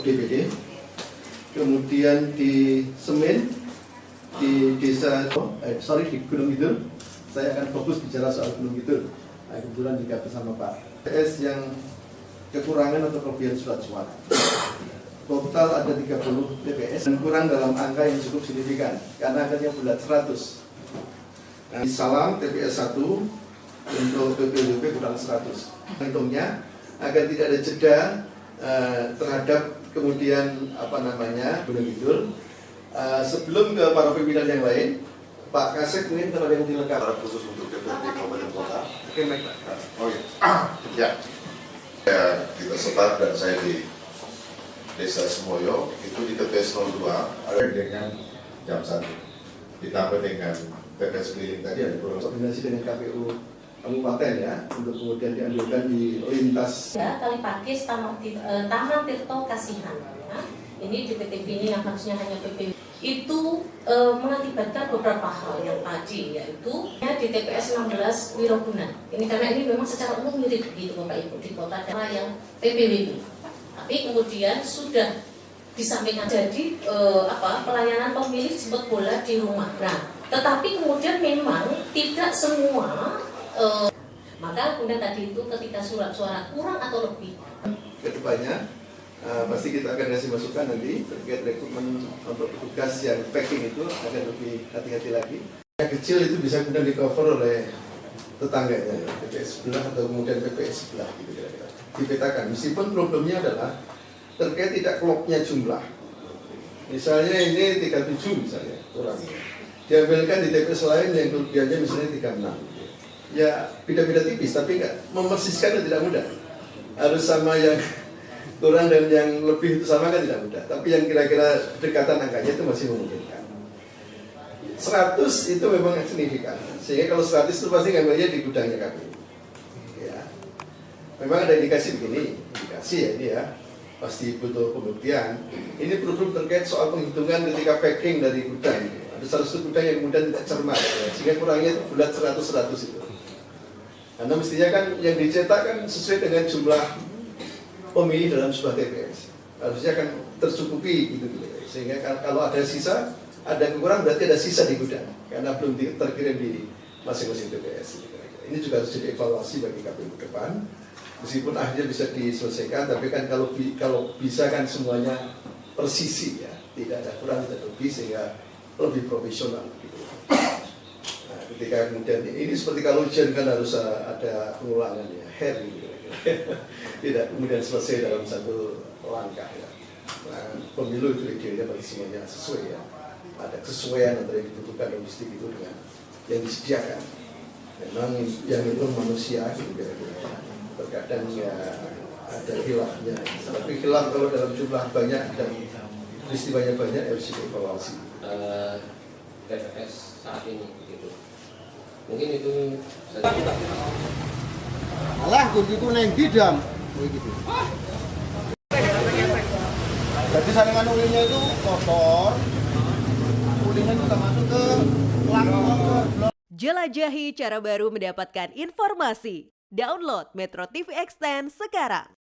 DPD, kemudian di Semen, di desa, di Gunung Kidul. Saya akan fokus bicara soal Gunung Kidul. Kebetulan juga bersama Pak PS yang kekurangan atau kelebihan surat-suara. Total ada 30 TPS dan kurang dalam angka yang cukup signifikan karena akhirnya bulat 100. Nah, di Salam TPS 1 untuk PPWP kurang 100. Hitungnya agar tidak ada jeda terhadap kemudian Gunung Kidul. Sebelum ke para pimpinan yang lain, Pak Kasek mungkin kalau ada yang dilengkapi. Secara khusus untuk DPRD Kabupaten Kota. Oke, baik Pak. Oh iya. Ya. Saya di Tersebar dan saya di Desa Semoyo itu di TPS 02 ada dengan jam 1. Ditambah dengan TPS keliling tadi ada koordinasi dengan KPU Kabupaten ya untuk kemudian diambilkan di lintas. Ya, Kalipakis Taman Tirto Kasihan. Ya. Ini di PTB ini yang harusnya hanya PPW itu mengakibatkan beberapa hal yang tadi yaitu ya, di TPS 16 Wiroguna. Ini karena ini memang secara umum mirip begitu Bapak Ibu di kota daerah yang PPWB. Tapi kemudian sudah disampaikan jadi pelayanan pemilih jemput bola di rumah. Nah, tetapi kemudian memang tidak semua maka kemudian tadi itu ketika surat suara kurang atau lebih. Kedepannya pasti kita akan kasih masukan nanti terkait rekrutmen untuk petugas yang packing itu agar lebih hati-hati lagi. Yang kecil itu bisa kemudian di cover oleh tetangganya, PPS sebelah atau kemudian PPS sebelah gitu kira-kira. Dipetakan. Meskipun problemnya adalah terkait tidak klopnya jumlah. Misalnya ini 37 misalnya kurang. Diambilkan di TPS lain yang kelebihannya misalnya 36. Ya beda-beda tipis tapi enggak memersiskan itu tidak mudah. Harus sama yang kurang dan yang lebih itu sama kan tidak mudah. Tapi yang kira-kira dekatan angkanya itu masih memungkinkan. 100 itu memang signifikan. Sehingga kalau 100 itu pasti ngambilnya di gudangnya kami. Ya. Memang ada indikasi begini, indikasi ya ini ya. Pasti butuh pembuktian. Ini problem terkait soal penghitungan ketika packing dari gudang. Ada 100 gudang yang kemudian tidak cermat, ya. Sehingga kurangnya itu bulat 100 itu. Karena mestinya kan yang dicetak kan sesuai dengan jumlah pemilih dalam sebuah TPS. Harusnya kan tercukupi gitu. Sehingga kalau ada sisa, ada kekurangan berarti ada sisa di gudang karena belum terkirim di masing-masing TPS. Ini juga harus jadi evaluasi bagi KPU ke depan. Meskipun akhirnya bisa diselesaikan, tapi kan kalau bisa kan semuanya persisi ya, tidak ada kurang tidak lebih sehingga lebih profesional gitu. Nah, ketika kemudian ini seperti kalau ujian kan harus ada pengulangan ya, hair gitu. tidak kemudian selesai dalam satu langkah ya. Nah, pemilu itu idealnya bagi semuanya sesuai ya. Ada kesesuaian antara yang dibutuhkan logistik itu dengan yang disediakan. Memang yang itu manusia gitu kira-kira. Terkadang ya ada hilafnya. Tapi hilaf kalau dalam jumlah banyak dan peristiwanya banyak harus dievaluasi. TPS saat ini gitu. Mungkin itu Alah, kunci neng didam. Gitu. Jadi saringan ulinnya itu kotor. Ulinnya juga masuk ke pelanggan. Jelajahi cara baru mendapatkan informasi. Download Metro TV Extend sekarang.